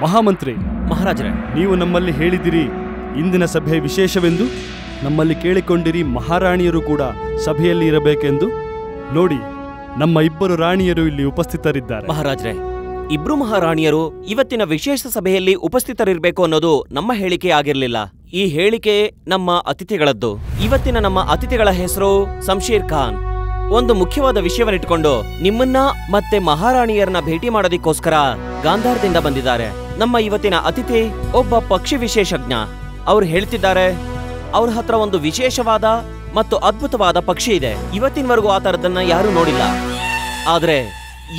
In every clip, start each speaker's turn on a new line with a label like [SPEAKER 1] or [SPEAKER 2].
[SPEAKER 1] ಮಹಾಮಂತ್ರಿ
[SPEAKER 2] ಮಹಾರಾಜರೇ,
[SPEAKER 1] ನೀವು ನಮ್ಮಲ್ಲಿ ಹೇಳಿದಿರಿ ಇಂದಿನ ಸಭೆ ವಿಶೇಷವೆಂದು. ನಮ್ಮಲ್ಲಿ ಕೇಳಿಕೊಂಡಿರಿ ಮಹಾರಾಣಿಯರು ಕೂಡ ಸಭೆಯಲ್ಲಿ ಇರಬೇಕೆಂದು. ನೋಡಿ, ನಮ್ಮ ಇಬ್ಬರು ರಾಣಿಯರು ಇಲ್ಲಿ ಉಪಸ್ಥಿತರಿದ್ದಾರೆ.
[SPEAKER 2] ಮಹಾರಾಜರೇ, ಇಬ್ರು ಮಹಾರಾಣಿಯರು ಇವತ್ತಿನ ವಿಶೇಷ ಸಭೆಯಲ್ಲಿ ಉಪಸ್ಥಿತರಿರಬೇಕು ಅನ್ನೋದು ನಮ್ಮ ಹೇಳಿಕೆ ಆಗಿರಲಿಲ್ಲ. ಈ ಹೇಳಿಕೆ ನಮ್ಮ ಅತಿಥಿಗಳದ್ದು. ಇವತ್ತಿನ ನಮ್ಮ ಅತಿಥಿಗಳ ಹೆಸರು ಶಂಶೇರ್ ಖಾನ್. ಒಂದು ಮುಖ್ಯವಾದ ವಿಷಯವನ್ನಿಟ್ಕೊಂಡು ನಿಮ್ಮನ್ನ ಮತ್ತೆ ಮಹಾರಾಣಿಯರನ್ನ ಭೇಟಿ ಮಾಡೋದಕ್ಕೋಸ್ಕರ ಗಾಂಧಾರದಿಂದ ಬಂದಿದ್ದಾರೆ. ನಮ್ಮ ಇವತ್ತಿನ ಅತಿಥಿ ಒಬ್ಬ ಪಕ್ಷಿ ವಿಶೇಷಜ್ಞ. ಅವ್ರು ಹೇಳ್ತಿದ್ದಾರೆ ಅವ್ರ ಹತ್ರ ಒಂದು ವಿಶೇಷವಾದ ಮತ್ತು ಅದ್ಭುತವಾದ ಪಕ್ಷಿ ಇದೆ. ಇವತ್ತಿನವರೆಗೂ ಆ ತರದನ್ನ ಯಾರೂ ನೋಡಿಲ್ಲ. ಆದ್ರೆ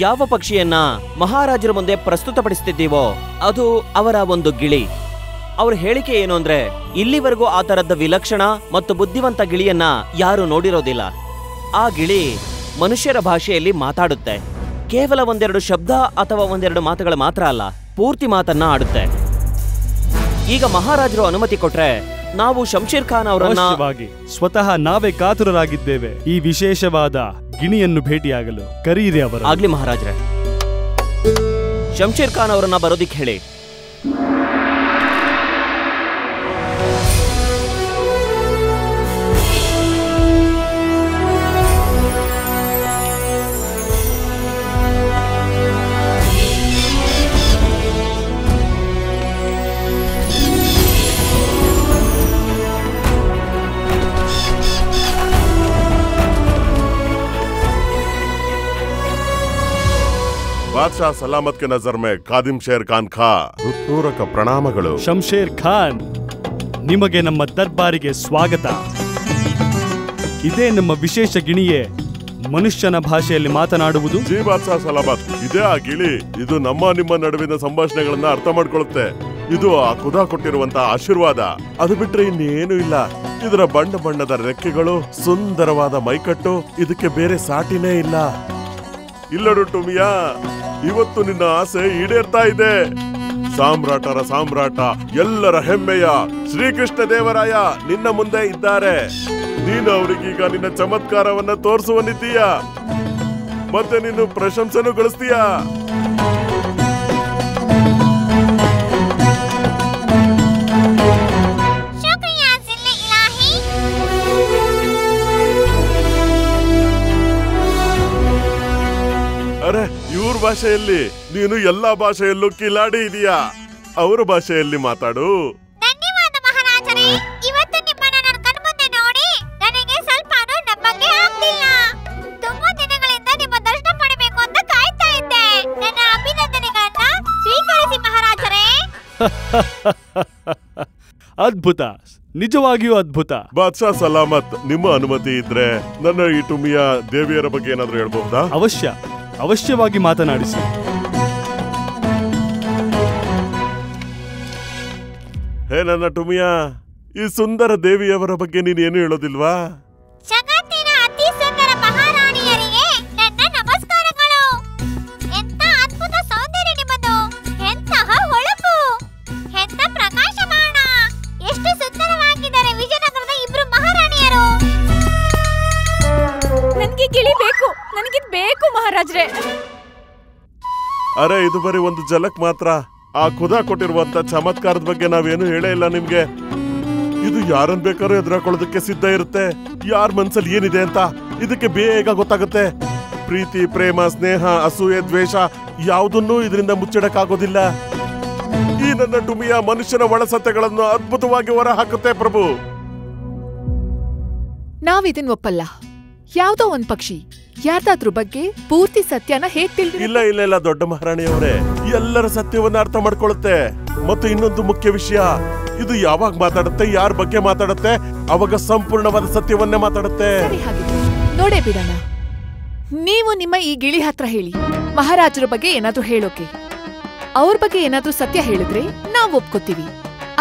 [SPEAKER 2] ಯಾವ ಪಕ್ಷಿಯನ್ನ ಮಹಾರಾಜರ ಮುಂದೆ ಪ್ರಸ್ತುತಪಡಿಸ್ತಿದ್ದೀವೋ ಅದು ಅವರ ಒಂದು ಗಿಳಿ. ಅವ್ರ ಹೇಳಿಕೆ ಏನು ಅಂದ್ರೆ, ಇಲ್ಲಿವರೆಗೂ ಆ ತರದ ವಿಲಕ್ಷಣ ಮತ್ತು ಬುದ್ಧಿವಂತ ಗಿಳಿಯನ್ನ ಯಾರು ನೋಡಿರೋದಿಲ್ಲ. ಆ ಗಿಳಿ ಮನುಷ್ಯರ ಭಾಷೆಯಲ್ಲಿ ಮಾತಾಡುತ್ತೆ. ಕೇವಲ ಒಂದೆರಡು ಶಬ್ದ ಅಥವಾ ಒಂದೆರಡು ಮಾತುಗಳ ಮಾತ್ರ ಅಲ್ಲ, ಪೂರ್ತಿ ಮಾತನ್ನ ಆಡುತ್ತೆ. ಈಗ ಮಹಾರಾಜರು ಅನುಮತಿ ಕೊಟ್ರೆ ನಾವು ಶಂಶೇರ್ ಖಾನ್ ಅವರನ್ನ
[SPEAKER 1] ಸ್ವತಃ ನಾವೇ ಕಾತುರರಾಗಿದ್ದೇವೆ ಈ ವಿಶೇಷವಾದ ಗಿಣಿಯನ್ನು ಭೇಟಿಯಾಗಲು. ಕರೀರಿ ಅವರು.
[SPEAKER 2] ಆಗ್ಲಿ ಮಹಾರಾಜರೇ. ಶಂಶೇರ್ ಖಾನ್ ಅವರನ್ನ ಬರೋದಿಕ್ ಹೇಳಿ.
[SPEAKER 3] बादशाह सलामत के नजर में कादिम शेर खान खा ಹೃತ್ಪೂರ್ವಕ ಪ್ರಣಾಮಗಳು.
[SPEAKER 1] ಶಂಶೇರ್ ಖಾನ್, ನಿಮಗೆ ನಮ್ಮ ದರ್ಬಾರಿಗೆ ಸ್ವಾಗತ. ಇದೇ ನಮ್ಮ ವಿಶೇಷ ಗಿಣಿಯೇ ಮನುಷ್ಯನ ಭಾಷೆಯಲ್ಲಿ ಮಾತನಾಡುವುದು.
[SPEAKER 3] ಜಿ ಬಾದ್ಶಾ ಸಲಾಮತ್, ಇದೇ ಆ ಗಿಳಿ. ಇದು ನಮ್ಮ ನಿಮ್ಮ ನಡುವಿನ ಸಂಭಾಷಣೆಗಳನ್ನ ಅರ್ಥ ಮಾಡ್ಕೊಳ್ಳುತ್ತೆ. ಇದು ಆ ಖುದಾ ಕೊಟ್ಟಿರುವಂತ ಆಶೀರ್ವಾದ. ಅದು ಬಿಟ್ರೆ ಇನ್ನೇನು ಇಲ್ಲ. ಇದರ ಬಣ್ಣ ಬಣ್ಣದ ರೆಕ್ಕೆಗಳು, ಸುಂದರವಾದ ಮೈಕಟ್ಟು, ಇದಕ್ಕೆ ಬೇರೆ ಸಾಟಿನೇ ಇಲ್ಲ. ಇಲ್ಲಡು ಟುಮಿಯಾ, ಇವತ್ತು ನಿನ್ನ ಆಸೆ ಈಡೇರ್ತಾ ಇದೆ. ಸಾಮ್ರಾಟರ ಸಾಮ್ರಾಟ, ಎಲ್ಲರ ಹೆಮ್ಮೆಯ ಶ್ರೀಕೃಷ್ಣ ದೇವರಾಯ ನಿನ್ನ ಮುಂದೆ ಇದ್ದಾರೆ. ನೀನು ಅವರಿಗೀಗ ನಿನ್ನ ಚಮತ್ಕಾರವನ್ನ ತೋರಿಸುವನಿದ್ದೀಯ, ಮತ್ತೆ ನೀನು ಪ್ರಶಂಸೆನೂ ಗಳಿಸ್ತೀಯ. ಅರೆ, ಇವ್ರ ಭಾಷೆಯಲ್ಲಿ ನೀನು ಎಲ್ಲಾ ಭಾಷೆಯಲ್ಲೂ ಕಿಲಾಡಿ ಇದೀಯಾ. ಅವರ ಭಾಷೆಯಲ್ಲಿ ಮಾತಾಡು.
[SPEAKER 4] ಧನ್ಯವಾದ ಮಹಾರಾಜರೇ. ಇವತ್ತು ನಿಮ್ಮನ್ನ ನನ್ನ ಕಣ್ಮುಂದೆ ನೋಡಿ ನನಗೆ ಸ್ವಲ್ಪನೂ ನಂಬಕ್ಕೆ ಆಗ್ತಿಲ್ಲ. ತುಂಬಾ ದಿನಗಳಿಂದ ನಿಮ್ಮ ದರ್ಶನ ಪಡೆಯಬೇಕು ಅಂತ ಕಾಯ್ತಾ ಇದ್ದೆ. ನನ್ನ ಅಭಿನಂದನೆಗಳನ್ನ ಸ್ವೀಕರಿಸಿ ಮಹಾರಾಜರೇ.
[SPEAKER 1] ಅದ್ಭುತ, ನಿಜವಾಗಿಯೂ ಅದ್ಭುತ.
[SPEAKER 3] ಬಾದ್ಶಾ ಸಲಾಮತ್, ನಿಮ್ಮ ಅನುಮತಿ ಇದ್ರೆ ನನ್ನ ಈ ಟುಮಿಯಾ ದೇವಿಯರ ಬಗ್ಗೆ ಏನಾದ್ರೂ ಹೇಳ್ಬಹುದಾ?
[SPEAKER 1] ಅವಶ್ಯವಾಗಿ ಮಾತನಾಡಿಸಿ.
[SPEAKER 3] ಹೇ ನನ್ನ ಟುಮಿಯಾ, ಈ ಸುಂದರ ದೇವಿಯವರ ಬಗ್ಗೆ ನೀನೇನು ಹೇಳೋದಿಲ್ವಾ?
[SPEAKER 4] ಜಗತ್ತಿನ ಅತಿ ಸುಂದರ ಮಹಾರಾಣಿಯರಿಗೆ ನನ್ನ ನಮಸ್ಕಾರಗಳು. ಎಂತ ಅದ್ಭುತ ಸೌಂದರ್ಯ ನಿಮ್ಮದು. ಎಂತಹ ಹೊಳಪು, ಎಂತ ಪ್ರಕಾಶಮಾನ. ಎಷ್ಟು ಸುಂದರವಾಗಿದ್ದಾರೆ ವಿಜಯನಗರದ ಇಬ್ರು ಮಹಾರಾಣಿಯರು.
[SPEAKER 5] ನನಗೆ ಗಿಳಿ ಬೇಕು, ನನಗಿದ್ ಬೇಕು ಮಹಾರಾಜ್ರೆ.
[SPEAKER 3] ಅರೆ, ಇದು ಬರೀ ಒಂದು ಜಲಕ್ ಮಾತ್ರ. ಆ ಖುದಾ ಕೊಟ್ಟಿರುವಂತ ಚಮತ್ಕಾರದ ಬಗ್ಗೆ ನಾವೇನು ಹೇಳೇ ಇಲ್ಲ ನಿಮ್ಗೆ. ಇದು ಯಾರನ್ ಬೇಕಾದ್ರೂ ಎದುರಾಕೊಳ್ಳೋದಕ್ಕೆ ಸಿದ್ಧ ಇರುತ್ತೆ. ಯಾರ ಮನ್ಸಲ್ಲಿ ಏನಿದೆ ಅಂತ ಇದಕ್ಕೆ ಬೇಗ ಗೊತ್ತಾಗುತ್ತೆ. ಪ್ರೀತಿ, ಪ್ರೇಮ, ಸ್ನೇಹ, ಅಸೂಯೆ, ದ್ವೇಷ ಯಾವುದನ್ನೂ ಇದರಿಂದ ಮುಚ್ಚಿಡಕ್ಕಾಗೋದಿಲ್ಲ. ಈ ನನ್ನ ಟುಮಿಯ ಮನುಷ್ಯನ ಒಳಸತ್ಯಗಳನ್ನು ಅದ್ಭುತವಾಗಿ ಹೊರ ಹಾಕುತ್ತೆ ಪ್ರಭು.
[SPEAKER 5] ನಾವಿದನ್ ಒಪ್ಪಲ್ಲ. ಯಾವ್ದೋ ಒಂದ್ ಪಕ್ಷಿ ಯಾರ್ದಾದ್ರ ಬಗ್ಗೆ ಪೂರ್ತಿ ಸತ್ಯನ ಹೇಗ್ ತಿಳಿದ?
[SPEAKER 3] ಇಲ್ಲ ಇಲ್ಲ ಇಲ್ಲ ದೊಡ್ಡ ಮಹಾರಾಣಿಯವರೇ, ಎಲ್ಲರ ಸತ್ಯವನ್ನ ಅರ್ಥ ಮಾಡ್ಕೊಳ್ಳುತ್ತೆ. ಮತ್ತು ಇನ್ನೊಂದು ಮುಖ್ಯ ವಿಷಯ, ಇದು ಯಾವಾಗ ಮಾತಾಡುತ್ತೆ, ಯಾರ ಬಗ್ಗೆ ಮಾತಾಡುತ್ತೆ, ಅವಾಗ ಸಂಪೂರ್ಣವಾದ ಸತ್ಯವನ್ನೇ ಮಾತಾಡುತ್ತೆ.
[SPEAKER 5] ನೋಡೇ ಬಿಡೋಣ. ನೀವು ನಿಮ್ಮ ಈ ಗಿಳಿ ಹತ್ರ ಹೇಳಿ, ಮಹಾರಾಜರ ಬಗ್ಗೆ ಏನಾದ್ರೂ ಹೇಳೋಕೆ. ಅವ್ರ ಬಗ್ಗೆ ಏನಾದ್ರೂ ಸತ್ಯ ಹೇಳಿದ್ರೆ ನಾವ್ ಒಪ್ಕೋತೀವಿ.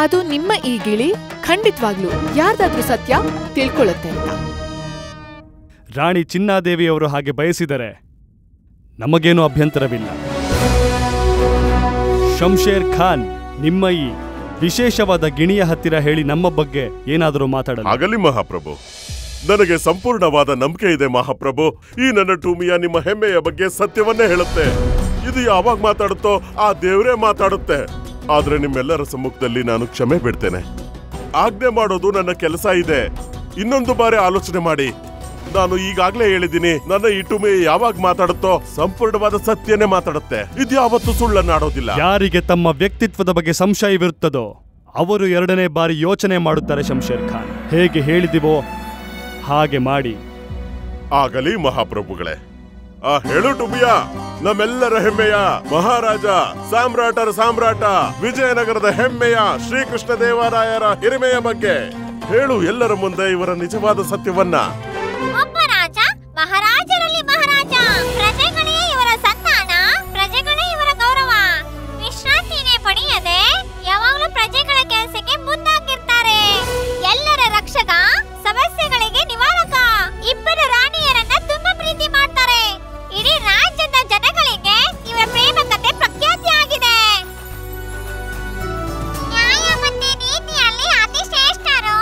[SPEAKER 5] ಅದು ನಿಮ್ಮ ಈ ಗಿಳಿ ಖಂಡಿತವಾಗ್ಲೂ ಯಾರ್ದಾದ್ರೂ ಸತ್ಯ ತಿಳ್ಕೊಳ್ಳುತ್ತೆ ಅಂತ.
[SPEAKER 1] ರಾಣಿ ಚಿನ್ನಾದೇವಿಯವರು ಹಾಗೆ ಬಯಸಿದರೆ ನಮಗೇನು ಅಭ್ಯಂತರವಿಲ್ಲ. ಶಂಶೇರ್ ಖಾನ್, ನಿಮ್ಮ ಈ ವಿಶೇಷವಾದ ಗಿಣಿಯ ಹತ್ತಿರ ಹೇಳಿ ನಮ್ಮ ಬಗ್ಗೆ ಏನಾದರೂ ಮಾತಾಡಲು.
[SPEAKER 3] ಆಗಲಿ ಮಹಾಪ್ರಭು, ನನಗೆ ಸಂಪೂರ್ಣವಾದ ನಂಬಿಕೆ ಇದೆ ಮಹಾಪ್ರಭು. ಈ ನನ್ನ ಟೂಮಿಯ ನಿಮ್ಮ ಹೆಮ್ಮೆಯ ಬಗ್ಗೆ ಸತ್ಯವನ್ನೇ ಹೇಳುತ್ತೆ. ಇದು ಯಾವಾಗ ಮಾತಾಡುತ್ತೋ ಆ ದೇವರೇ ಮಾತಾಡುತ್ತೆ. ಆದ್ರೆ ನಿಮ್ಮೆಲ್ಲರ ಸಮ್ಮುಖದಲ್ಲಿ ನಾನು ಕ್ಷಮೆ ಬಿಡ್ತೇನೆ. ಆಜ್ಞೆ ಮಾಡೋದು ನನ್ನ ಕೆಲಸ ಇದೆ. ಇನ್ನೊಂದು ಬಾರಿ ಆಲೋಚನೆ ಮಾಡಿ. ನಾನು ಈಗಾಗ್ಲೇ ಹೇಳಿದ್ದೀನಿ, ನನ್ನ ಈ ಟುಮಿ ಯಾವಾಗ ಮಾತಾಡುತ್ತೋ ಸಂಪೂರ್ಣವಾದ ಸತ್ಯನೇ ಮಾತಾಡುತ್ತೆ. ಇದು ಯಾವತ್ತೂ ಸುಳ್ಳನ್ನಾಡೋದಿಲ್ಲ.
[SPEAKER 1] ಯಾರಿಗೆ ತಮ್ಮ ವ್ಯಕ್ತಿತ್ವದ ಬಗ್ಗೆ ಸಂಶಯವಿರುತ್ತದೋ ಅವರು 2ನೇ ಬಾರಿ ಯೋಚನೆ ಮಾಡುತ್ತಾರೆ ಶಂಶೇರ್ ಖಾನ್. ಹೇಗೆ ಹೇಳಿದಿವೋ ಹಾಗೆ ಮಾಡಿ.
[SPEAKER 3] ಆಗಲಿ ಮಹಾಪ್ರಭುಗಳೇ. ಹೇಳು ಟುಮಿಯಾ, ನಮ್ಮೆಲ್ಲರ ಹೆಮ್ಮೆಯ ಮಹಾರಾಜ, ಸಾಮ್ರಾಟರ ಸಾಮ್ರಾಟ, ವಿಜಯನಗರದ ಹೆಮ್ಮೆಯ ಶ್ರೀಕೃಷ್ಣ ದೇವರಾಯರ ಹಿರಿಮೆಯ ಬಗ್ಗೆ ಹೇಳು. ಎಲ್ಲರ ಮುಂದೆ ಇವರ ನಿಜವಾದ ಸತ್ಯವನ್ನ.
[SPEAKER 4] ಒಬ್ಬ ರಾಜ, ಮಹಾರಾಜರಲ್ಲಿ ಮಹಾರಾಜ, ಪ್ರಜೆಗಳೇ ಇವರ ಸಂತಾನ, ಪ್ರಜೆಗಳೇ ಇವರ ಗೌರವ. ವಿಶ್ರಾಂತಿನೇ ಪಡೆಯದೆ ಯಾವಾಗಲೂ ಪ್ರಜೆಗಳ ಕೆಲಸಕ್ಕೆ ಮುಂದಾಗಿರ್ತಾರೆ. ಎಲ್ಲರ ರಕ್ಷಕ, ಸಮಸ್ಯೆಗಳಿಗೆ ನಿವಾರಕ. ಇಬ್ಬರು ರಾಣಿಯರನ್ನ ತುಂಬಾ ಪ್ರೀತಿ ಮಾಡ್ತಾರೆ. ಇಡೀ ರಾಜ್ಯದ ಜನಗಳಿಗೆ ಇವರ ಪ್ರೇಮ ಕಥೆ ಪ್ರಖ್ಯಾತಿಯಾಗಿದೆ. ನ್ಯಾಯ ಮತ್ತೆ ನೀತಿಯಲ್ಲಿ ಅತಿ ಶ್ರೇಷ್ಠರು.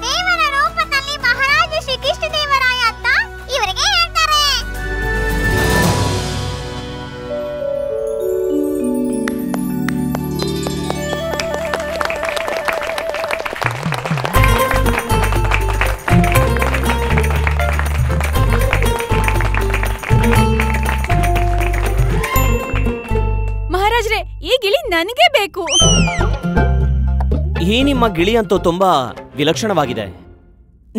[SPEAKER 4] ದೇವರ ರೂಪದಲ್ಲಿ ಮಹಾರಾಜ ಶ್ರೀ ಕೃಷ್ಣ ದೇವರಾಯ ಅಂತ ಇವರಿಗೆ ಹೇಳ್ತಾರೆ.
[SPEAKER 6] ಮಹಾರಾಜ್ರೆ, ಈ ಗಿಳಿ ನನಗೆ ಬೇಕು.
[SPEAKER 2] ಈ ನಿಮ್ಮ ಗಿಳಿ ಅಂತೂ ತುಂಬಾ ವಿಲಕ್ಷಣವಾಗಿದೆ.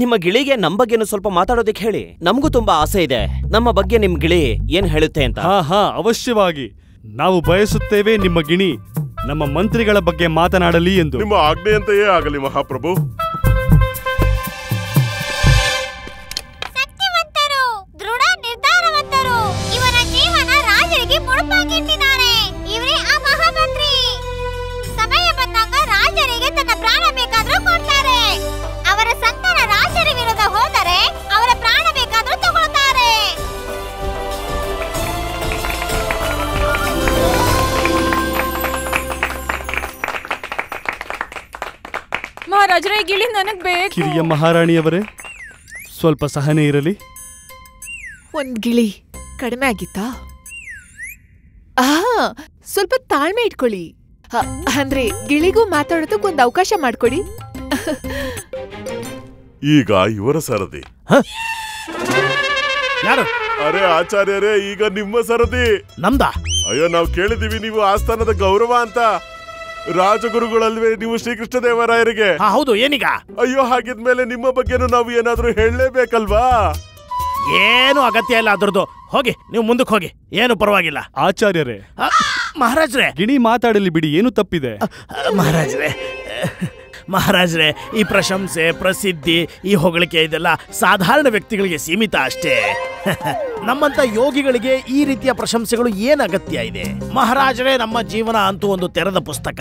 [SPEAKER 2] ನಿಮ್ಮ ಗಿಳಿಗೆ ನಮ್ಮ ಬಗ್ಗೆನೂ ಸ್ವಲ್ಪ ಮಾತಾಡೋದಕ್ಕೆ ಹೇಳಿ. ನಮಗೂ ತುಂಬಾ ಆಸೆ ಇದೆ ನಮ್ಮ ಬಗ್ಗೆ ನಿಮ್ ಗಿಳಿ ಏನ್ ಹೇಳುತ್ತೆ ಅಂತ.
[SPEAKER 1] ಹಾ, ಅವಶ್ಯವಾಗಿ. ನಾವು ಬಯಸುತ್ತೇವೆ ನಿಮ್ಮ ಗಿಣಿ ನಮ್ಮ ಮಂತ್ರಿಗಳ ಬಗ್ಗೆ ಮಾತನಾಡಲಿ ಎಂದು.
[SPEAKER 3] ನಿಮ್ಮ ಆಜ್ಞೆಯಂತೆಯೇ ಆಗಲಿ ಮಹಾಪ್ರಭು.
[SPEAKER 4] ಸತ್ಯವಂತರು, ದೃಢ ನಿರ್ಧಾರವಂತರು. ಇವರ ಜೀವನ ರಾಜರಿಗೆ ಮುಡುಪಾಗಿಟ್ಟಿದ್ದಾರೆ. ಇವರೇ ಆ ಮಹಾಮಂತ್ರಿ. ಸಮಯ ಬಂದಾಗ ರಾಜರಿಗೆ ತನ್ನ ಪ್ರಾಣ ಬೇಕಾದ್ರೂ ಕೊಡ್ತಾರೆ. ಅವರ ಸಂತಾನ ರಾಜರ ವಿರುದ್ಧ ಹೋದರೆ ಅವರ ಪ್ರಾಣ ಬೇಕಾದ್ರೂ ತಗೊಳ್ತಾರೆ.
[SPEAKER 6] ಮಹಾರಾಜ್ರೆ, ಈ ಗಿಳಿ ನನಗ್ ಬೇಕು.
[SPEAKER 1] ಕಿರಿಯ ಮಹಾರಾಣಿಯವರೇ, ಸ್ವಲ್ಪ ಸಹನೆ ಇರಲಿ.
[SPEAKER 5] ಒಂದ್ ಗಿಳಿ ಕಡಿಮೆ ಆಗಿತ್ತಾ? ಸ್ವಲ್ಪ ತಾಳ್ಮೆ ಇಟ್ಕೊಳ್ಳಿ. ಅಂದ್ರೆ ಗಿಳಿಗೂ ಮಾತಾಡೋದಕ್ಕೆ ಒಂದು ಅವಕಾಶ ಮಾಡ್ಕೊಡಿ.
[SPEAKER 3] ಈಗ ಇವರ ಸರದಿ.
[SPEAKER 7] ಯಾರು?
[SPEAKER 3] ಅರೆ ಆಚಾರ್ಯರೇ, ಈಗ ನಿಮ್ಮ ಸರದಿ.
[SPEAKER 7] ನಮ್ದ?
[SPEAKER 3] ಅಯ್ಯೋ, ನಾವು ಕೇಳಿದೀವಿ ನೀವು ಆಸ್ಥಾನದ ಗೌರವ ಅಂತ. ರಾಜಗುರುಗಳಲ್ವೇ ನೀವು ಶ್ರೀಕೃಷ್ಣ ದೇವರಾಯರಿಗೆ?
[SPEAKER 7] ಹೌದು. ಏನೀಗ?
[SPEAKER 3] ಅಯ್ಯೋ, ಹಾಗಿದ್ಮೇಲೆ ನಿಮ್ಮ ಬಗ್ಗೆನೂ ನಾವು ಏನಾದ್ರೂ ಹೇಳಲೇಬೇಕಲ್ವಾ?
[SPEAKER 7] ಏನು ಅಗತ್ಯ ಇಲ್ಲ ಅದ್ರದ್ದು. ಹೋಗಿ, ನೀವು ಮುಂದಕ್ಕೆ ಹೋಗಿ, ಏನು ಪರವಾಗಿಲ್ಲ.
[SPEAKER 1] ಆಚಾರ್ಯರೇ,
[SPEAKER 7] ಮಹಾರಾಜ್ರೆ,
[SPEAKER 1] ಗಿಣಿ ಮಾತಾಡಲಿ ಬಿಡಿ, ಏನು ತಪ್ಪಿದೆ?
[SPEAKER 7] ಮಹಾರಾಜ್ರೆ, ಈ ಪ್ರಶಂಸೆ, ಪ್ರಸಿದ್ಧಿ, ಈ ಹೊಗಳಿಕೆ ಇದೆಲ್ಲ ಸಾಧಾರಣ ವ್ಯಕ್ತಿಗಳಿಗೆ ಸೀಮಿತ ಅಷ್ಟೇ. ನಮ್ಮಂತ ಯೋಗಿಗಳಿಗೆ ಈ ರೀತಿಯ ಪ್ರಶಂಸೆಗಳು ಏನ್ ಅಗತ್ಯ ಇದೆ? ಮಹಾರಾಜರೇ, ನಮ್ಮ ಜೀವನ ಅಂತೂ ಒಂದು ತೆರೆದ ಪುಸ್ತಕ.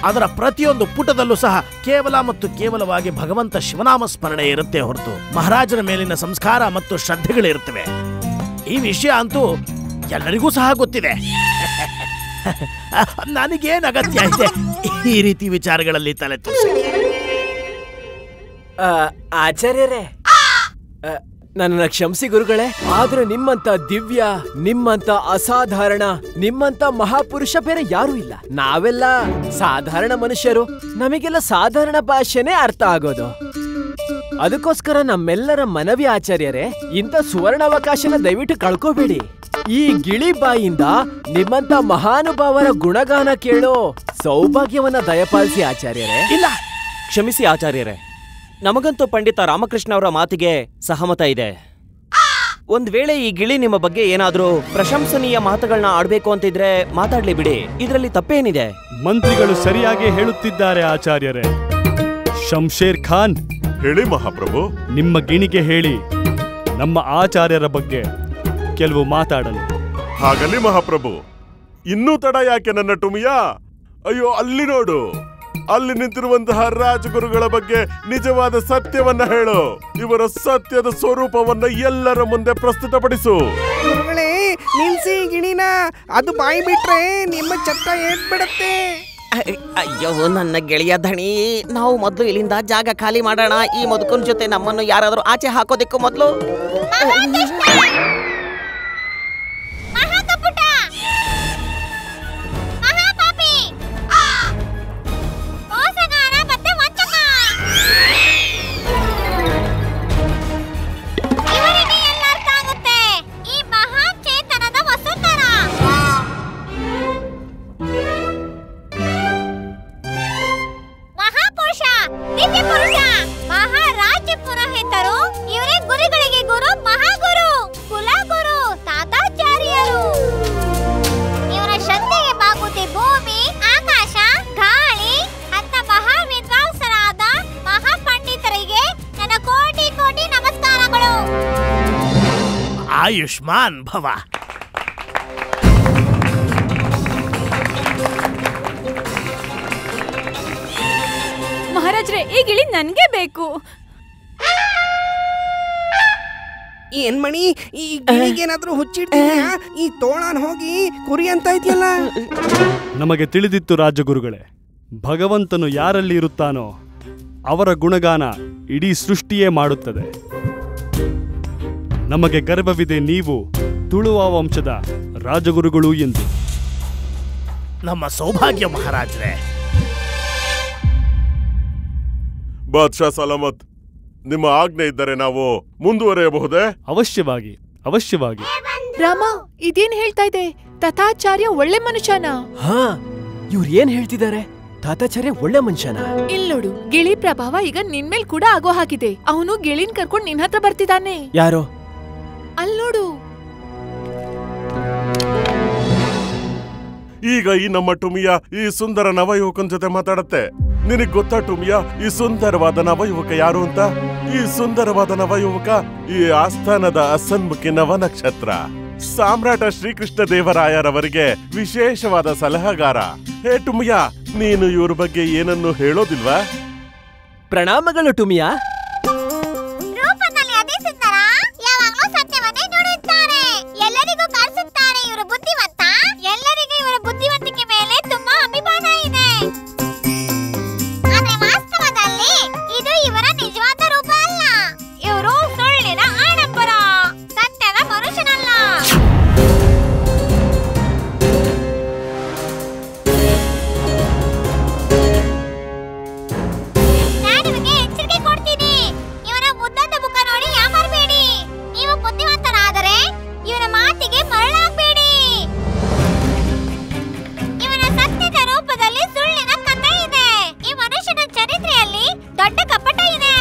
[SPEAKER 7] ಅದರ ಪ್ರತಿಯೊಂದು ಪುಟದಲ್ಲೂ ಸಹ ಕೇವಲ ಮತ್ತು ಕೇವಲವಾಗಿ ಭಗವಂತ ಶಿವನಾಮ ಸ್ಮರಣೆ ಇರುತ್ತೆ ಹೊರತು ಮಹಾರಾಜರ ಮೇಲಿನ ಸಂಸ್ಕಾರ ಮತ್ತು ಶ್ರದ್ಧೆಗಳಿರುತ್ತವೆ. ಈ ವಿಷಯ ಅಂತೂ ಎಲ್ಲರಿಗೂ ಸಹ ಗೊತ್ತಿದೆ. ನನಗೇನ್ ಅಗತ್ಯ ಇದೆ ಈ ರೀತಿ ವಿಚಾರಗಳಲ್ಲಿ ತಲೆ ತೂರಿಸಕ್ಕೆ?
[SPEAKER 8] ಆಚಾರ್ಯರೇ, ನನ್ನ ಕ್ಷಮಿಸಿ ಗುರುಗಳೇ, ಆದ್ರೆ ನಿಮ್ಮಂತ ದಿವ್ಯ, ನಿಮ್ಮಂತ ಅಸಾಧಾರಣ, ನಿಮ್ಮಂತ ಮಹಾಪುರುಷ ಬೇರೆ ಯಾರೂ ಇಲ್ಲ. ನಾವೆಲ್ಲ ಸಾಧಾರಣ ಮನುಷ್ಯರು. ನಮಗೆಲ್ಲ ಸಾಧಾರಣ ಭಾಷೆನೇ ಅರ್ಥ ಆಗೋದು. ಅದಕ್ಕೋಸ್ಕರ ನಮ್ಮೆಲ್ಲರ ಮನವಿ ಆಚಾರ್ಯರೇ, ಇಂಥ ಸುವರ್ಣಾವಕಾಶನ ದಯವಿಟ್ಟು ಕಳ್ಕೋಬೇಡಿ. ಈ ಗಿಳಿ ಬಾಯಿಂದ ನಿಮ್ಮಂತ ಮಹಾನುಭಾವರ ಗುಣಗಾನ ಕೇಳೋ ಸೌಭಾಗ್ಯವನ್ನ ದಯಪಾಲಿಸಿ ಆಚಾರ್ಯರೇ.
[SPEAKER 2] ಇಲ್ಲ, ಕ್ಷಮಿಸಿ ಆಚಾರ್ಯರೇ. ನಮಗಂತೂ ಪಂಡಿತ ರಾಮಕೃಷ್ಣ ಅವರ ಮಾತಿಗೆ ಸಹಮತ ಇದೆ. ಒಂದ್ ವೇಳೆ ಈ ಗಿಳಿ ನಿಮ್ಮ ಬಗ್ಗೆ ಏನಾದ್ರೂ ಪ್ರಶಂಸನೀಯ ಮಾತುಗಳನ್ನ ಆಡ್ಬೇಕು ಅಂತಿದ್ರೆ ಮಾತಾಡ್ಲಿ ಬಿಡಿ, ಇದರಲ್ಲಿ ತಪ್ಪೇನಿದೆ?
[SPEAKER 1] ಮಂತ್ರಿಗಳು ಸರಿಯಾಗಿ ಹೇಳುತ್ತಿದ್ದಾರೆ ಆಚಾರ್ಯರೇ. ಶಂಶೇರ್ ಖಾನ್,
[SPEAKER 3] ಹೇಳಿ ಮಹಾಪ್ರಭು.
[SPEAKER 1] ನಿಮ್ಮ ಗಿಣಿಗೆ ಹೇಳಿ ನಮ್ಮ ಆಚಾರ್ಯರ ಬಗ್ಗೆ ಕೆಲವು ಮಾತಾಡಲು.
[SPEAKER 3] ಹಾಗಲಿ ಮಹಾಪ್ರಭು. ಇನ್ನೂ ತಡ ಯಾಕೆ ನನ್ನ ಟುಮಿಯಾ? ಅಯ್ಯೋ, ಅಲ್ಲಿ ನೋಡು, ಅಲ್ಲಿ ನಿಂತಿರುವಂತಹ ರಾಜಗುರುಗಳ ಬಗ್ಗೆ ನಿಜವಾದ ಸತ್ಯವನ್ನ ಹೇಳು. ಇವರ ಸತ್ಯದ ಸ್ವರೂಪವನ್ನ ಎಲ್ಲರ ಮುಂದೆ ಪ್ರಸ್ತುತಪಡಿಸು.
[SPEAKER 9] ಗುರುಗಳೇ, ನಿಲ್ಸಿ ಗಿಣಿನ. ಅದು ಬಾಯಿ ಬಿಟ್ರೆ ನಿಮ್ಮ ಚಟ್ಟ ಏಟ್ಬಿಡತ್ತೆ.
[SPEAKER 2] ಅಯ್ಯೋ ನನ್ನ ಗೆಳೆಯ ಧಣಿ, ನಾವು ಮೊದಲು ಇಲ್ಲಿಂದ ಜಾಗ ಖಾಲಿ ಮಾಡೋಣ. ಈ ಮುದುಕನ ಜೊತೆ ನಮ್ಮನ್ನು ಯಾರಾದ್ರೂ ಆಚೆ ಹಾಕೋದಿಕ್ಕೂ ಮೊದಲು.
[SPEAKER 7] ಆಯುಷ್ಮಾನ್ ಭವ.
[SPEAKER 6] ಮಹಾರಾಜ್ರೆ ಈ ಗಿಳಿ ನನ್ಗೆ ಬೇಕು.
[SPEAKER 9] ಏನ್ ಮಣಿ, ಈ ಗಿಳಿಗೇನಾದ್ರೂ ಹುಚ್ಚಿಡ್ತೀಯಾ? ಈ ತೋಳನ್ ಹೋಗಿ ಕುರಿ ಅಂತ ಇದೆಯಲ್ಲ.
[SPEAKER 1] ನಮಗೆ ತಿಳಿದಿತ್ತು ರಾಜಗುರುಗಳೇ, ಭಗವಂತನು ಯಾರಲ್ಲಿ ಇರುತ್ತಾನೋ ಅವರ ಗುಣಗಾನ ಇಡೀ ಸೃಷ್ಟಿಯೇ ಮಾಡುತ್ತದೆ. ನಮಗೆ ಗರ್ವವಿದೆ ನೀವು ತುಳುವ ವಂಶದ ರಾಜಗುರುಗಳು ಎಂದು.
[SPEAKER 7] ನಮ್ಮ ಸೌಭಾಗ್ಯ ಮಹಾರಾಜ್ರೆ.
[SPEAKER 3] ಬಾದ್ಶಾ ಸಲಾಮತ್, ನಿಮ್ಮ ಆಜ್ಞೆ ಇದ್ದರೆ ನಾವು ಮುಂದುವರೆಯಬಹುದೇ?
[SPEAKER 1] ಅವಶ್ಯವಾಗಿ ಅವಶ್ಯವಾಗಿ.
[SPEAKER 5] ರಾಮ, ಇದೇನ್ ಹೇಳ್ತಾ ಇದೆ? ತಥಾಚಾರ್ಯ ಒಳ್ಳೆ ಮನುಷ್ಯನ?
[SPEAKER 8] ಹಾ, ಇವ್ರು ಏನ್ ಹೇಳ್ತಿದ್ದಾರೆ? ತಾತಾಚಾರ್ಯ ಒಳ್ಳೆ ಮನುಷ್ಯನ?
[SPEAKER 5] ಇಲ್ ನೋಡು, ಗಿಳಿ ಪ್ರಭಾವ ಈಗ ನಿನ್ಮೇಲ್ ಕೂಡ ಆಗೋ ಹಾಗಿದೆ. ಅವನು ಗಿಳಿನ್ ಕರ್ಕೊಂಡು ನಿನ್ ಹತ್ರ ಬರ್ತಿದ್ದಾನೆ.
[SPEAKER 8] ಯಾರೋ?
[SPEAKER 5] ಅಲ್ ನೋಡು.
[SPEAKER 3] ಈಗ ಈ ನಮ್ಮ ಟುಮಿಯ ಈ ಸುಂದರ ನವಯುವಕನ ಜೊತೆ ಮಾತಾಡತ್ತೆ. ನಿನಗ್ ಗೊತ್ತಾ ಟುಮಿಯ, ಈ ಸುಂದರವಾದ ನವಯುವಕ ಯಾರು ಅಂತ? ಈ ಸುಂದರವಾದ ನವಯುವಕ ಈ ಆಸ್ಥಾನದ ಅಸನ್ಮುಖಿ ನವನಕ್ಷತ್ರ, ಸಾಮ್ರಾಟ ಶ್ರೀಕೃಷ್ಣ ದೇವರಾಯರವರಿಗೆ ವಿಶೇಷವಾದ ಸಲಹೆಗಾರ. ಹೇ ಟುಮಿಯ, ನೀನು ಇವ್ರ ಬಗ್ಗೆ ಏನನ್ನು ಹೇಳೋದಿಲ್ವಾ?
[SPEAKER 8] ಪ್ರಣಾಮಗಳು ಟುಮಿಯಾ.
[SPEAKER 4] ರೂಪದಲ್ಲಿ ಅತಿ ಸುಂದರ, ಯಾವಾಗಲೂ ಸತ್ಯವನ್ನೇ ನುಡಿಯುತ್ತಾರೆ, ಎಲ್ಲರಿಗೂ ಕಲಿಸುತ್ತಾರೆ. ಇವರು ಬುದ್ಧಿವಂತ, ಎಲ್ಲರಿಗೂ ಇವರ ಬುದ್ಧಿವಂತಿಕೆ ಮೇಲೆ ತುಂಬಾ ಅಭಿಮಾನ ಇದೆ. ಆದ್ರೆ ವಾಸ್ತವದಲ್ಲಿ ಇದು ಇವರ ನಿಜವಾದ ರೂಪ ಅಲ್ಲ. ಇವರು ಸುಳ್ಳಿನ ಆಡಂಬರ, ಸತ್ಯದ ಮನುಷ್ಯನಲ್ಲ. ನಾನು ನಿಮಗೆ ಎಚ್ಚರಿಕೆ ಕೊಡ್ತೀನಿ, ಇವನ ಮುದ್ದದ ಮುಖ ನೋಡಿ ಯಾಮಾರಬೇಡಿ. ನೀವು ಬುದ್ಧಿವಂತರಾದರೆ ಇವನ ಮಾತಿಗೆ ಮರಳಾಗಬೇಡಿ. ಇವನ ಸತ್ಯದ ರೂಪದಲ್ಲಿ ಸುಳ್ಳಿನ ಕಥೆ ಇದೆ. ಈ ಮನುಷ್ಯನ ಚರಿತ್ರೆಯಲ್ಲಿ ದೊಡ್ಡ ಕಪಟ ಇದೆ.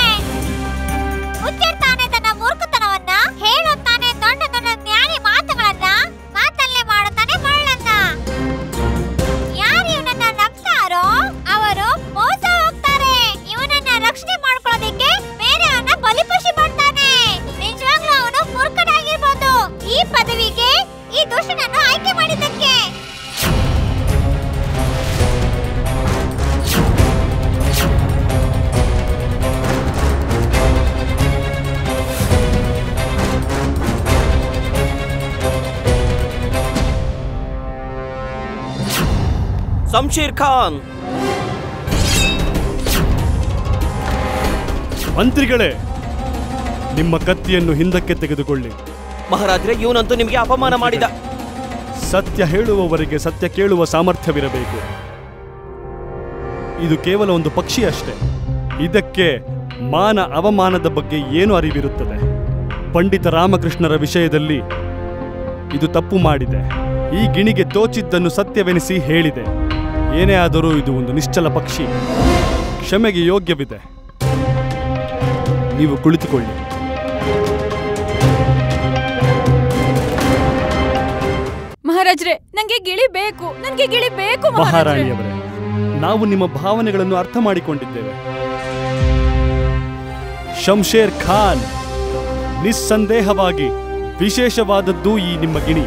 [SPEAKER 4] ಮುಚ್ಚಿರ್ತಾನೆ ತನ್ನ ಮೂರ್ಖತನವನ್ನ, ಹೇಳುತ್ತಾನೆ ದೊಡ್ಡ ದೊಡ್ಡ ಜ್ಞಾನಿ ಮಾತುಗಳನ್ನ, ಮಾತಲ್ಲೇ ಮಾಡುತ್ತಾನೆ ಮರಳನ್ನ. ಯಾರು ಇವನನ್ನ ನಂಬ್ತಾರೋ ಅವರು ಮೋಸ ಹೋಗ್ತಾರೆ. ಇವನನ್ನ ರಕ್ಷಣೆ ಮಾಡ್ಕೊಳ್ಳೋದಿಕ್ಕೆ ಬೇರೆಯವನ್ನ ಬಲಿಪಶು ಮಾಡ್ತಾನೆ. ನಿಜವಾಗ್ಲೂ ಅವನು ಮೂರ್ಖನಾಗಿರ್ಬೋದು ಈ ಪದವಿಗೆ ಈ ದುಷ್ಟನನ್ನು ಆಯ್ಕೆ ಮಾಡಿದ್ದಕ್ಕೆ.
[SPEAKER 2] ಶಂಶೀರ್ ಖಾನ್,
[SPEAKER 1] ಮಂತ್ರಿಗಳೇ, ನಿಮ್ಮ ಕತ್ತಿಯನ್ನು ಹಿಂದಕ್ಕೆ ತೆಗೆದುಕೊಳ್ಳಿ.
[SPEAKER 2] ಮಹಾರಾಜ್ರೆ ಇವನಂತೂ ನಿಮಗೆ ಅಪಮಾನ ಮಾಡಿದ.
[SPEAKER 1] ಸತ್ಯ ಹೇಳುವವರಿಗೆ ಸತ್ಯ ಕೇಳುವ ಸಾಮರ್ಥ್ಯವಿರಬೇಕು. ಇದು ಕೇವಲ ಒಂದು ಪಕ್ಷಿ ಅಷ್ಟೇ. ಇದಕ್ಕೆ ಮಾನ ಅವಮಾನದ ಬಗ್ಗೆ ಏನು ಅರಿವಿರುತ್ತದೆ? ಪಂಡಿತ ರಾಮಕೃಷ್ಣರ ವಿಷಯದಲ್ಲಿ ಇದು ತಪ್ಪು ಮಾಡಿದೆ. ಈ ಗಿಣಿಗೆ ತೋಚಿದ್ದನ್ನು ಸತ್ಯವೆನಿಸಿ ಹೇಳಿದೆ. ಏನೇ ಆದರೂ ಇದು ಒಂದು ನಿಶ್ಚಲ ಪಕ್ಷಿ, ಕ್ಷಮೆಗೆ ಯೋಗ್ಯವಿದೆ. ನೀವು ಕುಳಿತುಕೊಳ್ಳಿ.
[SPEAKER 6] ಮಹಾರಾಜ್ರೆ ನಂಗೆ ಗಿಳಿ ಬೇಕು, ನಂಗೆ ಗಿಳಿ ಬೇಕು ಮಹಾರಾಜ್ರೆ.
[SPEAKER 1] ಮಹಾರಾಣಿಯವರೇ, ನಾವು ನಿಮ್ಮ ಭಾವನೆಗಳನ್ನು ಅರ್ಥ ಮಾಡಿಕೊಂಡಿದ್ದೇವೆ. ಶಂಶೇರ್ ಖಾನ್, ನಿಸ್ಸಂದೇಹವಾಗಿ ವಿಶೇಷವಾದದ್ದು ಈ ನಿಮ್ಮ ಗಿಣಿ.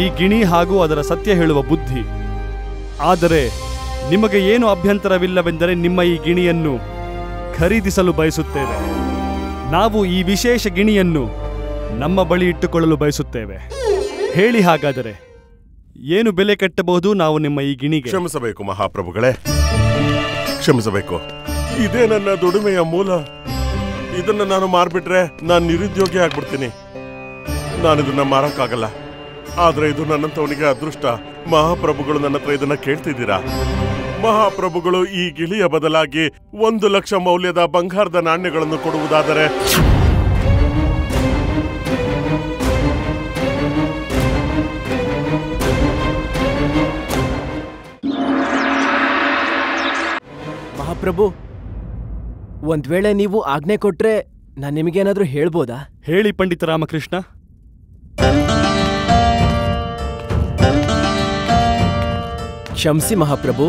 [SPEAKER 1] ಈ ಗಿಣಿ ಹಾಗೂ ಅದರ ಸತ್ಯ ಹೇಳುವ ಬುದ್ಧಿ. ಆದರೆ ನಿಮಗೆ ಏನು ಅಭ್ಯಂತರವಿಲ್ಲವೆಂದರೆ ನಿಮ್ಮ ಈ ಗಿಣಿಯನ್ನು ಖರೀದಿಸಲು ಬಯಸುತ್ತೇವೆ. ನಾವು ಈ ವಿಶೇಷ ಗಿಣಿಯನ್ನು ನಮ್ಮ ಬಳಿ ಇಟ್ಟುಕೊಳ್ಳಲು ಬಯಸುತ್ತೇವೆ. ಹೇಳಿ, ಹಾಗಾದರೆ ಏನು ಬೆಲೆ ಕಟ್ಟಬಹುದು ನಾವು ನಿಮ್ಮ ಈ ಗಿಣಿಗೆ?
[SPEAKER 3] ಕ್ಷಮಿಸಬೇಕು ಮಹಾಪ್ರಭುಗಳೇ, ಕ್ಷಮಿಸಬೇಕು. ಇದೇ ನನ್ನ ದುಡಿಮೆಯ ಮೂಲ. ಇದನ್ನ ನಾನು ಮಾರ್ಬಿಟ್ರೆ ನಾನು ನಿರುದ್ಯೋಗಿ ಆಗ್ಬಿಡ್ತೀನಿ. ನಾನಿದನ್ನ ಮಾರಕ್ಕಾಗಲ್ಲ. ಆದ್ರೆ ಇದು ನನ್ನಂತವನಿಗೆ ಅದೃಷ್ಟ. ಮಹಾಪ್ರಭುಗಳು ನನ್ನ ಹತ್ರ ಇದನ್ನ ಕೇಳ್ತಿದ್ದೀರಾ? ಮಹಾಪ್ರಭುಗಳು ಈ ಗಿಳಿಯ ಬದಲಾಗಿ 1 ಲಕ್ಷ ಮೌಲ್ಯದ ಬಂಗಾರದ ನಾಣ್ಯಗಳನ್ನು ಕೊಡುವುದಾದರೆ
[SPEAKER 8] ಮಹಾಪ್ರಭು, ಒಂದ್ ವೇಳೆ ನೀವು ಆಜ್ಞೆ ಕೊಟ್ರೆ ನಾನು ನಿಮಗೇನಾದ್ರೂ ಹೇಳ್ಬೋದಾ?
[SPEAKER 1] ಹೇಳಿ ಪಂಡಿತ ರಾಮಕೃಷ್ಣ.
[SPEAKER 8] ಕ್ಷಮಿಸಿ ಮಹಾಪ್ರಭು,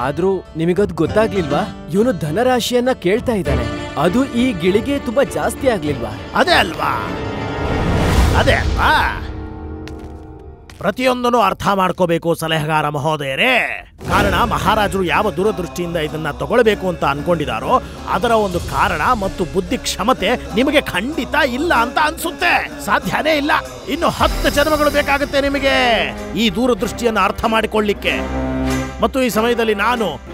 [SPEAKER 8] ಆದ್ರೂ ನಿಮಗದು ಗೊತ್ತಾಗ್ಲಿಲ್ವಾ? ಇವನು ಧನರಾಶಿಯನ್ನ ಕೇಳ್ತಾ ಇದ್ದಾನೆ. ಅದು ಈ ಗಿಳಿಗೆ ತುಂಬಾ ಜಾಸ್ತಿ ಆಗ್ಲಿಲ್ವಾ?
[SPEAKER 7] ಅದೇ ಅಲ್ವಾ? ಅದೇ ಅಲ್ವಾ? ಪ್ರತಿಯೊಂದನ್ನು ಅರ್ಥ ಮಾಡ್ಕೋಬೇಕು ಸಲಹೆಗಾರ ಮಹೋದಯರೇ. ಕಾರಣ ಮಹಾರಾಜರು ಯಾವ ದೂರದೃಷ್ಟಿಯಿಂದ ಇದನ್ನ ತಗೊಳ್ಬೇಕು ಅಂತ ಅನ್ಕೊಂಡಿದಾರೋ ಅದರ ಒಂದು ಕಾರಣ ಮತ್ತು ಬುದ್ಧಿ ಕ್ಷಮತೆ ನಿಮಗೆ ಖಂಡಿತ ಇಲ್ಲ ಅಂತ ಅನ್ಸುತ್ತೆ. ಸಾಧ್ಯನೇ ಇಲ್ಲ. ಇನ್ನು 10 ಜನ್ಮಗಳು ಬೇಕಾಗುತ್ತೆ ನಿಮಗೆ ಈ ದೂರದೃಷ್ಟಿಯನ್ನು ಅರ್ಥ ಮಾಡಿಕೊಳ್ಳಿಕ್ಕೆ. ಮತ್ತು ಈ ಸಮಯದಲ್ಲಿ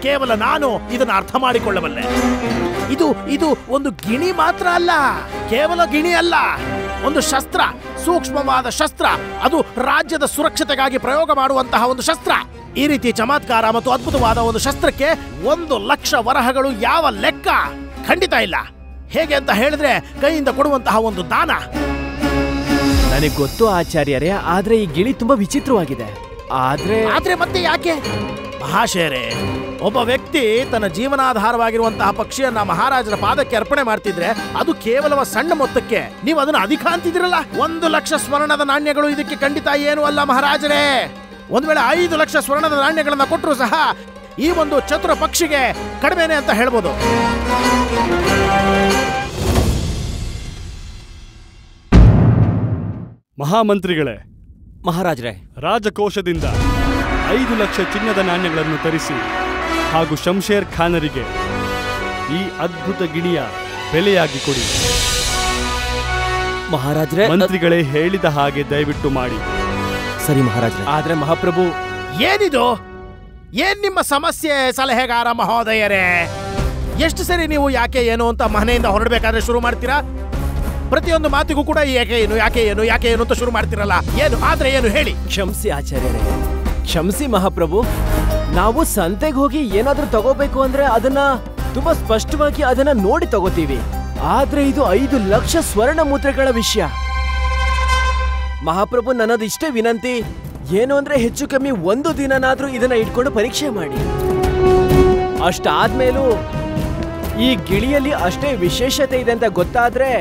[SPEAKER 7] ಕೇವಲ ನಾನು ಇದನ್ನ ಅರ್ಥ ಮಾಡಿಕೊಳ್ಳಬಲ್ಲೆ. ಇದು ಒಂದು ಗಿಣಿ ಮಾತ್ರ ಅಲ್ಲ, ಕೇವಲ ಗಿಣಿ ಅಲ್ಲ, ಒಂದು ಶಸ್ತ್ರ, ಸೂಕ್ಷ್ಮವಾದ ಶಸ್ತ್ರ. ಅದು ರಾಜ್ಯದ ಸುರಕ್ಷತೆಗಾಗಿ ಪ್ರಯೋಗ ಮಾಡುವಂತಹ ಒಂದು ಶಸ್ತ್ರ. ಈ ರೀತಿ ಚಮತ್ಕಾರ ಮತ್ತು ಅದ್ಭುತವಾದ ಒಂದು ಶಸ್ತ್ರಕ್ಕೆ 1,00,000 ವರಹಗಳು ಯಾವ ಲೆಕ್ಕ? ಖಂಡಿತ ಇಲ್ಲ. ಹೇಗೆ ಅಂತ ಹೇಳಿದ್ರೆ ಕೈಯಿಂದ ಕೊಡುವಂತಹ ಒಂದು ದಾನ.
[SPEAKER 8] ನನಗೆ ಗೊತ್ತು ಆಚಾರ್ಯರೇ, ಆದ್ರೆ ಈ ಗಿಳಿ ತುಂಬಾ ವಿಚಿತ್ರವಾಗಿದೆ.
[SPEAKER 7] ಆದ್ರೆ ಮತ್ತೆ ಯಾಕೆ ಮಹಾಶಯರೇ? ಒಬ್ಬ ವ್ಯಕ್ತಿ ತನ್ನ ಜೀವನಾಧಾರವಾಗಿರುವಂತಹ ಪಕ್ಷಿಯನ್ನ ಮಹಾರಾಜರ ಪಾದಕ್ಕೆ ಅರ್ಪಣೆ ಮಾಡ್ತಿದ್ರೆ ಅದು ಕೇವಲ ಸಣ್ಣ ಮೊತ್ತಕ್ಕೆ ನೀವು ಅದನ್ನ ಅಧಿಕ ಅಂತಿದಿರಲ್ಲ. 1,00,000 ಸ್ವರ್ಣದ ನಾಣ್ಯಗಳು ಇದಕ್ಕೆ ಖಂಡಿತ ಏನು ಅಲ್ಲ ಮಹಾರಾಜರೇ. ಒಂದ್ ವೇಳೆ 5,00,000 ಸ್ವರ್ಣದ ನಾಣ್ಯಗಳನ್ನ ಕೊಟ್ಟರು ಸಹ ಈ ಒಂದು ಚತುರ ಪಕ್ಷಿಗೆ ಕಡಿಮೆನೆ ಅಂತ ಹೇಳ್ಬೋದು.
[SPEAKER 1] ಮಹಾಮಂತ್ರಿಗಳೇ,
[SPEAKER 2] ಮಹಾರಾಜರೇ,
[SPEAKER 1] ರಾಜಕೋಶದಿಂದ 5 ಲಕ್ಷ ಚಿನ್ನದ ನಾಣ್ಯಗಳನ್ನು ತರಿಸಿ ಹಾಗೂ ಶಂಶೇರ್ ಖಾನರಿಗೆ ಈ ಅದ್ಭುತ ಗಿಣಿಯ ಬೆಲೆಯಾಗಿ ಕೊಡಿ.
[SPEAKER 2] ಮಹಾರಾಜರೇ,
[SPEAKER 1] ಮಂತ್ರಿಗಳೇ ಹೇಳಿದ ಹಾಗೆ ದಯವಿಟ್ಟು ಮಾಡಿ.
[SPEAKER 2] ಸರಿ ಮಹಾರಾಜರೇ.
[SPEAKER 8] ಆದ್ರೆ ಮಹಾಪ್ರಭು,
[SPEAKER 7] ಏನಿದು? ಏನ್ ನಿಮ್ಮ ಸಮಸ್ಯೆ ಸಲಹೆಗಾರ ಮಹೋದಯರೇ? ಎಷ್ಟು ಸರಿ ನೀವು ಯಾಕೆ ಏನು ಅಂತ ಮನೆಯಿಂದ ಹೊರಡಬೇಕಾದ್ರೆ ಶುರು ಮಾಡ್ತೀರಾ? ಪ್ರತಿಯೊಂದು ಮಾತಿಗೂ ಕೂಡ ಯಾಕೆ ಏನು ಅಂತ ಶುರು ಮಾಡ್ತಿರಲ್ಲ. ಏನು ಆದ್ರೆ ಏನು ಹೇಳಿ?
[SPEAKER 8] ಕ್ಷಮಿಸಿ ಆಚಾರ್ಯರೇ, ಕ್ಷಮಿಸಿ ಮಹಾಪ್ರಭು. ನಾವು ಸಂತೆಗೆ ಹೋಗಿ ಏನಾದ್ರೂ ತಗೋಬೇಕು ಅಂದ್ರೆ ಅದನ್ನ ತುಂಬಾ ಸ್ಪಷ್ಟವಾಗಿ ಅದನ್ನ ನೋಡಿ ತಗೋತೀವಿ. ಆದ್ರೆ ಇದು 5 ಲಕ್ಷ ಸ್ವರ್ಣ ಮುದ್ರೆಗಳ ವಿಷಯ. ಮಹಾಪ್ರಭು, ನನ್ನದು ಇಷ್ಟೇ ವಿನಂತಿ, ಏನು ಅಂದ್ರೆ ಹೆಚ್ಚು ಕಮ್ಮಿ 1 ದಿನನಾದ್ರೂ ಇದನ್ನ ಇಟ್ಕೊಂಡು ಪರೀಕ್ಷೆ ಮಾಡಿ. ಅಷ್ಟಾದ್ಮೇಲೂ ಈ ಗಿಳಿಯಲ್ಲಿ ಅಷ್ಟೇ ವಿಶೇಷತೆ ಇದೆ ಅಂತ ಗೊತ್ತಾದ್ರೆ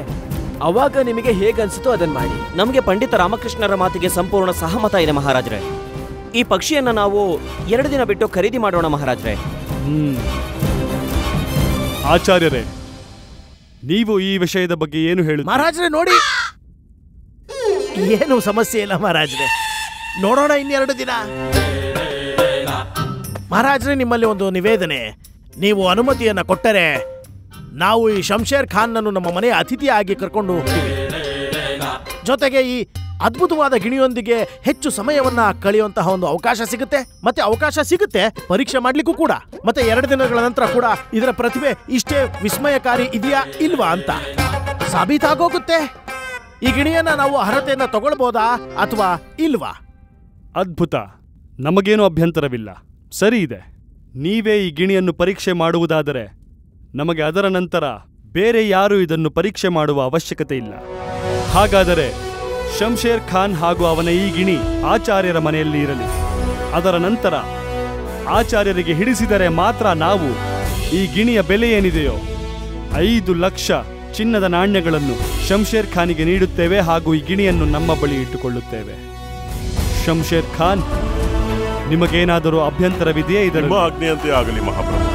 [SPEAKER 8] ಅವಾಗ ನಿಮಗೆ ಹೇಗನ್ಸುತ್ತೋ ಅದನ್ನ ಮಾಡಿ.
[SPEAKER 2] ನಮಗೆ ಪಂಡಿತ ರಾಮಕೃಷ್ಣರ ಮಾತಿಗೆ ಸಂಪೂರ್ಣ ಸಹಮತ ಇದೆ ಮಹಾರಾಜರೇ. ಈ ಪಕ್ಷಿಯನ್ನ ನಾವು 2 ದಿನ ಬಿಟ್ಟು ಖರೀದಿ ಮಾಡೋಣ ಮಹಾರಾಜರೇ.
[SPEAKER 1] ಆಚಾರ್ಯರೇ, ನೀವು ಈ ವಿಷಯದ ಬಗ್ಗೆ ಏನು ಹೇಳಿ?
[SPEAKER 7] ಮಹಾರಾಜರೇ ನೋಡಿ, ಏನು ಸಮಸ್ಯೆ ಇಲ್ಲ ಮಹಾರಾಜರೇ, ನೋಡೋಣ ಇನ್ನೆರಡು ದಿನ. ಮಹಾರಾಜರೇ, ನಿಮ್ಮಲ್ಲಿ ಒಂದು ನಿವೇದನೆ. ನೀವು ಅನುಮತಿಯನ್ನ ಕೊಟ್ಟರೆ ನಾವು ಈ ಶಂಶೇರ್ ಖಾನ್ನನ್ನು ನಮ್ಮ ಮನೆಯ ಅತಿಥಿಯಾಗಿ ಕರ್ಕೊಂಡು ಹೋಗ್ತೀವಿ. ಜೊತೆಗೆ ಈ ಅದ್ಭುತವಾದ ಗಿಣಿಯೊಂದಿಗೆ ಹೆಚ್ಚು ಸಮಯವನ್ನ ಕಳೆಯುವಂತಹ ಒಂದು ಅವಕಾಶ ಸಿಗುತ್ತೆ. ಪರೀಕ್ಷೆ ಮಾಡ್ಲಿಕ್ಕೂ ಕೂಡ. ಮತ್ತೆ 2 ದಿನಗಳ ನಂತರ ಕೂಡ ಇದರ ಪ್ರತಿಭೆ ಇಷ್ಟೇ ವಿಸ್ಮಯಕಾರಿ ಇದೆಯಾ ಇಲ್ವಾ ಅಂತ ಸಾಬೀತಾಗೋಗುತ್ತೆ. ಈ ಗಿಣಿಯನ್ನ ನಾವು ಅರ್ಹತೆಯನ್ನ ತಗೊಳ್ಬೋದಾ ಅಥವಾ ಇಲ್ವಾ?
[SPEAKER 1] ಅದ್ಭುತ, ನಮಗೇನು ಅಭ್ಯಂತರವಿಲ್ಲ. ಸರಿ ಇದೆ, ನೀವೇ ಈ ಗಿಣಿಯನ್ನು ಪರೀಕ್ಷೆ ಮಾಡುವುದಾದರೆ ನಮಗೆ ಅದರ ನಂತರ ಬೇರೆ ಯಾರೂ ಇದನ್ನು ಪರೀಕ್ಷೆ ಮಾಡುವ ಅವಶ್ಯಕತೆ ಇಲ್ಲ. ಹಾಗಾದರೆ ಶಂಶೇರ್ ಖಾನ್ ಹಾಗೂ ಅವನ ಈ ಗಿಣಿ ಆಚಾರ್ಯರ ಮನೆಯಲ್ಲಿ ಇರಲಿ. ಅದರ ನಂತರ ಆಚಾರ್ಯರಿಗೆ ಹಿಡಿಸಿದರೆ ಮಾತ್ರ ನಾವು ಈ ಗಿಣಿಯ ಬೆಲೆ ಏನಿದೆಯೋ 5 ಲಕ್ಷ ಚಿನ್ನದ ನಾಣ್ಯಗಳನ್ನು ಶಂಶೇರ್ ಖಾನಿಗೆ ನೀಡುತ್ತೇವೆ ಹಾಗೂ ಈ ಗಿಣಿಯನ್ನು ನಮ್ಮ ಬಳಿ ಇಟ್ಟುಕೊಳ್ಳುತ್ತೇವೆ. ಶಂಶೇರ್ ಖಾನ್, ನಿಮಗೇನಾದರೂ ಅಭ್ಯಂತರವಿದೆಯೇ? ಇದರ
[SPEAKER 3] ಆಜ್ಞೆಯಂತೆ ಆಗಲಿ ಮಹಾಪ್ರಭು.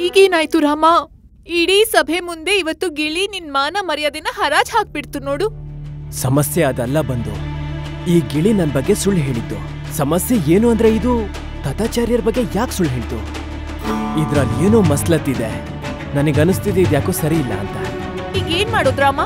[SPEAKER 5] ಈಗೇನಾಯ್ತು ರಾಮ? ಇಡೀ ಸಭೆ ಮುಂದೆ ಇವತ್ತು ಗಿಳಿ ನಿನ್ ಮಾನ ಮರ್ಯಾದೆನ ಹರಾಜ್ ಹಾಕ್ಬಿಡ್ತು ನೋಡು.
[SPEAKER 8] ಸಮಸ್ಯೆ ಅದಲ್ಲ ಬಂದು, ಈ ಗಿಳಿ ನನ್ ಬಗ್ಗೆ ಸುಳ್ಳು ಹೇಳಿದ್ದು. ಸಮಸ್ಯೆ ಏನು ಅಂದ್ರೆ ಇದು ತಥಾಚಾರ್ಯರ ಬಗ್ಗೆ ಯಾಕೆ ಸುಳ್ಳು ಹೇಳ್ತು? ಇದ್ರಲ್ಲಿ ಏನೋ ಮಸ್ಲತ್ತಿದೆ. ನನಗನ್ನಿಸ್ತಿದೆ ಇದ್ಯಾಕೋ ಸರಿ ಇಲ್ಲ ಅಂತ.
[SPEAKER 5] ಈಗ ಏನ್ ಮಾಡೋದು ರಾಮ?